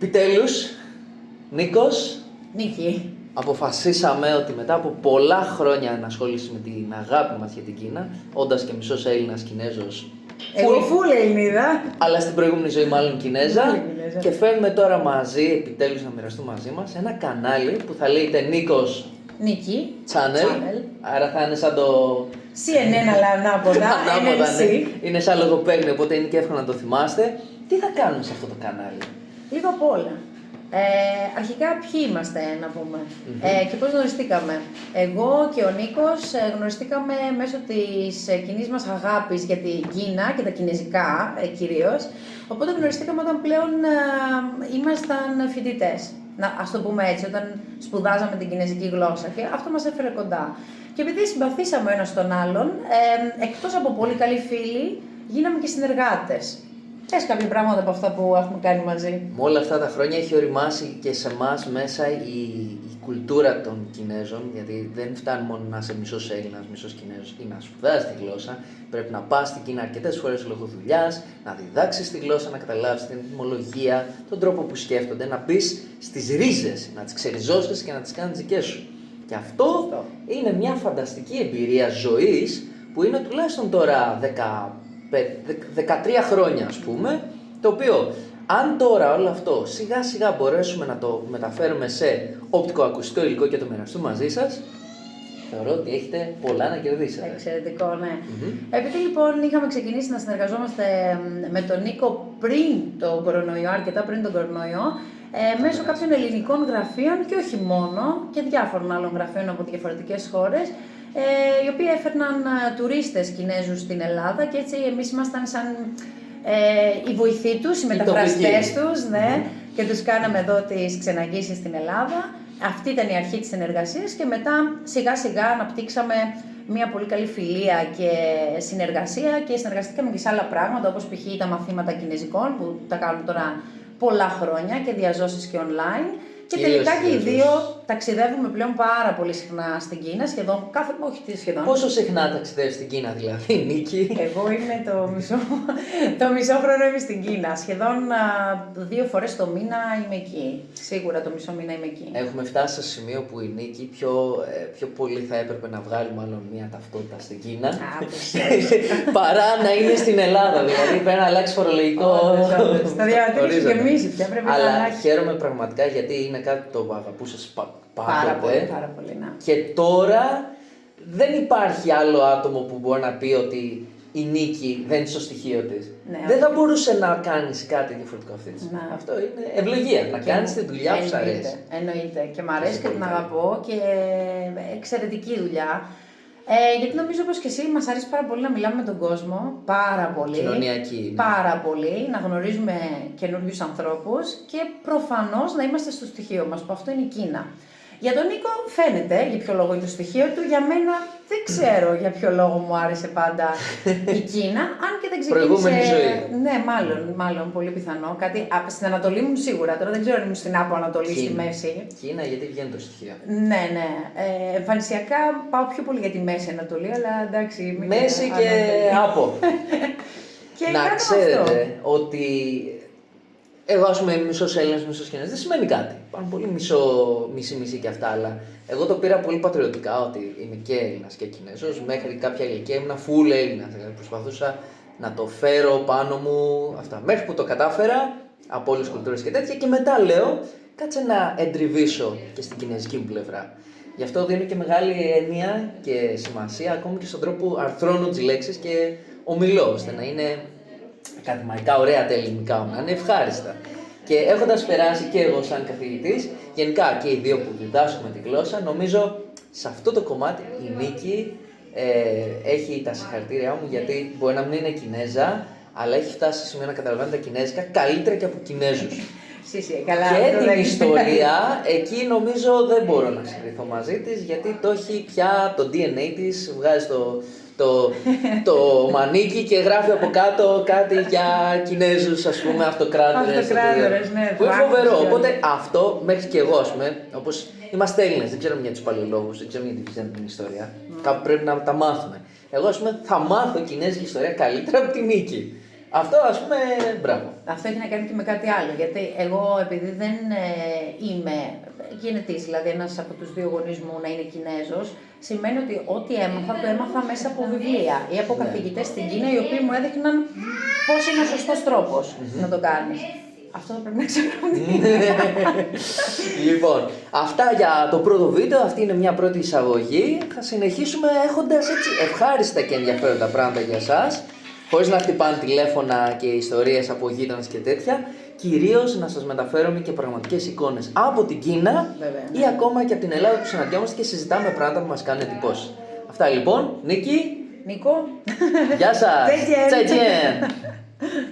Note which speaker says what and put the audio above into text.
Speaker 1: Επιτέλους, Νίκος,
Speaker 2: Νίκη.
Speaker 1: αποφασίσαμε ότι μετά από πολλά χρόνια ενασχόληση με την αγάπη μας για την Κίνα, όντας και μισός Έλληνας Κινέζος,
Speaker 2: Εγώ φουλ Ελληνίδα.
Speaker 1: αλλά στην προηγούμενη ζωή μάλλον Κινέζα,
Speaker 2: Μάλλον Κινέζα.
Speaker 1: και φέρνουμε τώρα μαζί, επιτέλους να μοιραστούμε μαζί μας, ένα κανάλι που θα λέγεται Νίκος
Speaker 2: Νίκη.
Speaker 1: Channel. Άρα θα είναι σαν το...
Speaker 2: CNN αλλά ανάποδα.
Speaker 1: Ανάποδα,
Speaker 2: NLC.
Speaker 1: ναι. Είναι σαν λογοπαίγνιο, οπότε είναι και εύκολο να το θυμάστε. Τι θα κάνουμε σε αυτό το κανάλι?
Speaker 2: Λίγο απ' όλα. Αρχικά ποιοι είμαστε να πούμε και πώς γνωριστήκαμε. Εγώ και ο Νίκος γνωριστήκαμε μέσω της κοινής μας αγάπης για την Κίνα και τα κινέζικα κυρίως. Οπότε γνωριστήκαμε όταν πλέον ήμασταν φοιτητές. Ας το πούμε έτσι, όταν σπουδάζαμε την κινέζικη γλώσσα και αυτό μας έφερε κοντά. Και επειδή συμπαθήσαμε ο ένας τον άλλον, εκτός από πολύ καλοί φίλοι, γίναμε και συνεργάτες. Πες κάποια πράγματα από αυτά που έχουμε κάνει μαζί.
Speaker 1: Με όλα αυτά τα χρόνια έχει οριμάσει και σε εμάς μέσα η κουλτούρα των Κινέζων, γιατί δεν φτάνει μόνο να είσαι μισός Έλληνας, μισός Κινέζος ή να σπουδάσεις τη γλώσσα. Πρέπει να πας στην Κίνα αρκετές φορές λόγω δουλειάς, να διδάξεις τη γλώσσα, να καταλάβεις την ετυμολογία, τον τρόπο που σκέφτονται, να μπεις στις ρίζες, να τις ξεριζώσεις και να τις κάνεις δικές σου. Και αυτό είναι μια φανταστική εμπειρία ζωής που είναι τουλάχιστον τώρα 13 χρόνια ας πούμε, το οποίο αν τώρα όλο αυτό σιγά σιγά μπορέσουμε να το μεταφέρουμε σε οπτικοακουστικό υλικό και το μοιραστούμε μαζί σας, θεωρώ ότι έχετε πολλά να κερδίσετε.
Speaker 2: Εξαιρετικό, ναι. Επειδή λοιπόν είχαμε ξεκινήσει να συνεργαζόμαστε με τον Νίκο πριν τον κορονοϊό, αρκετά πριν τον κορονοϊό, μέσω κάποιων ελληνικών γραφείων και όχι μόνο, και διάφορων άλλων γραφείων από διαφορετικές χώρες, οι οποίοι έφερναν τουρίστες Κινέζους στην Bet και έτσι εμείς ήμασταν σαν οι βοηθοί τους, οι μεταφραστές τους, ναι, και τους κάναμε εδώ τις ξεναγήσεις στην Ελλάδα. Αυτή ήταν η αρχή της συνεργασίας και μετά σιγά σιγά αναπτύξαμε μια πολύ καλή φιλία και συνεργασία και συνεργαστήκαμε και σε άλλα πράγματα όπως π.χ. τα μαθήματα κινέζικων που τα κάνουμε τώρα πολλά χρόνια και διαζώσεις και online. Και τελικά και οι δύο ταξιδεύουμε πλέον πάρα πολύ συχνά στην Κίνα, όχι σχεδόν.
Speaker 1: Πόσο συχνά ταξιδεύεις στην Κίνα δηλαδή, Νίκη?
Speaker 2: Εγώ είμαι το μισό χρόνο είμαι στην Κίνα. Σχεδόν 2 φορές το μήνα είμαι εκεί. Σίγουρα το μισό μήνα είμαι εκεί.
Speaker 1: Έχουμε φτάσει σε σημείο που η Νίκη πιο πολύ θα έπρεπε να βγάλει μάλλον μια ταυτότητα στην Κίνα παρά να είναι στην Ελλάδα. Δηλαδή πρέπει να αλλάξει φορολογικό.
Speaker 2: Στο διαβατήριο σου γεμίζει πια, πρέπει να αλλάξει.
Speaker 1: Αλλά χαίρομαι πραγματικά γιατί είναι κάτι το αγαπούσες
Speaker 2: Πάρα πολύ, ναι.
Speaker 1: Και τώρα δεν υπάρχει άλλο άτομο που μπορεί να πει ότι η Νίκη δεν είναι στο στοιχείο της.
Speaker 2: Ναι,
Speaker 1: δεν θα μπορούσε να κάνεις κάτι διαφορετικό αυτή τη στιγμή.
Speaker 2: Ναι.
Speaker 1: Αυτό είναι ευλογία, να κάνεις τη δουλειά που σου αρέσει.
Speaker 2: Εννοείται. Και μ' αρέσει και την αγαπώ και εξαιρετική δουλειά. Γιατί νομίζω πως και εσύ μας αρέσει πάρα πολύ να μιλάμε με τον κόσμο. Πάρα πολύ.
Speaker 1: Κοινωνιακή. Ναι.
Speaker 2: Πάρα πολύ. Να γνωρίζουμε καινούριους ανθρώπους και προφανώς να είμαστε στο στοιχείο μας, που αυτό είναι η Κίνα. Για τον Νίκο φαίνεται για ποιο λόγο είναι το στοιχείο του. Για μένα δεν ξέρω για ποιο λόγο μου άρεσε πάντα η Κίνα. Αν και δεν ξεκίνησε.
Speaker 1: Προηγούμενη ζωή.
Speaker 2: Ναι, μάλλον πολύ πιθανό. Κάτι στην Ανατολή μου σίγουρα. Τώρα δεν ξέρω αν ήμουν στην Άπο Ανατολή, στη Μέση.
Speaker 1: Κίνα, γιατί βγαίνει το στοιχείο.
Speaker 2: Ναι. Εμφανισιακά πάω πιο πολύ για τη Μέση Ανατολή, αλλά εντάξει.
Speaker 1: Μέση και Άπο.
Speaker 2: Και
Speaker 1: να ξέρετε ότι εγώ, ας πούμε, μισός Έλληνας, μισός Κινέζος, δεν σημαίνει κάτι. Υπάρχουν πολύ μισή-μισή και αυτά, αλλά εγώ το πήρα πολύ πατριωτικά ότι είμαι και Έλληνας και Κινέζος. Μέχρι κάποια ηλικία ήμουν full Έλληνας. Δηλαδή προσπαθούσα να το φέρω πάνω μου αυτά. Μέχρι που το κατάφερα από όλες τις κουλτούρες και τέτοια, και μετά λέω, κάτσε να εντριβήσω και στην κινέζικη μου πλευρά. Γι' αυτό δίνω και μεγάλη έννοια και σημασία ακόμη και στον τρόπο που αρθρώνω τις λέξεις και ομιλώ, ώστε να είναι ακαδημαϊκά ωραία τα ελληνικά μου, να είναι ευχάριστα. Και έχοντας περάσει και εγώ σαν καθηγητής, γενικά και οι δύο που διδάσκουμε τη γλώσσα, νομίζω σε αυτό το κομμάτι η Νίκη έχει τα συγχαρητήριά μου, γιατί μπορεί να μην είναι Κινέζα, αλλά έχει φτάσει σε σημείο να καταλαβαίνει τα κινέζικα καλύτερα και από Κινέζους.
Speaker 2: Καλά,
Speaker 1: και την ιστορία, εκεί νομίζω δεν μπορώ να συγκριθώ μαζί της, γιατί το έχει πια το DNA της, βγάζει το μανίκι και γράφει από κάτω κάτι για Κινέζους, ας πούμε, αυτοκράτορες.
Speaker 2: Ναι.
Speaker 1: Που είναι φοβερό. Οπότε αυτό μέχρι και εγώ, ας πούμε, όπως είμαστε Έλληνες, δεν ξέρουμε για τους παλαιολόγους, δεν ξέρουμε για την ιστορία. Κάπου πρέπει να τα μάθουμε. Εγώ, ας πούμε, θα μάθω κινέζικη ιστορία καλύτερα από τη Νίκη. Αυτό ας πούμε, μπράβο.
Speaker 2: Αυτό έχει να κάνει και με κάτι άλλο. Γιατί εγώ, επειδή δεν είμαι κινητής, δηλαδή ένας από τους δύο γονείς μου να είναι Κινέζος, σημαίνει ότι ό,τι έμαθα το έμαθα μέσα από βιβλία ή από καθηγητές στην Κίνα, οι οποίοι μου έδειχναν πώς είναι ο σωστός τρόπος να το κάνεις. Αυτό θα πρέπει να ξέρουμε.
Speaker 1: Λοιπόν, αυτά για το πρώτο βίντεο, αυτή είναι μια πρώτη εισαγωγή. Θα συνεχίσουμε έχοντας έτσι ευχάριστα και ενδιαφέροντα πράγματα για εσάς, χωρίς να χτυπάνε τηλέφωνα και ιστορίες από γείτονες και τέτοια. Κυρίως να σας μεταφέρουμε και πραγματικές εικόνες από την Κίνα.
Speaker 2: Βέβαια.
Speaker 1: Ή ακόμα και από την Ελλάδα που συναντιόμαστε και συζητάμε πράγματα που μας κάνουν εντυπώσεις. Αυτά λοιπόν, Νίκη.
Speaker 2: Νίκο.
Speaker 1: Γεια σας.
Speaker 2: 再见。
Speaker 1: 再见.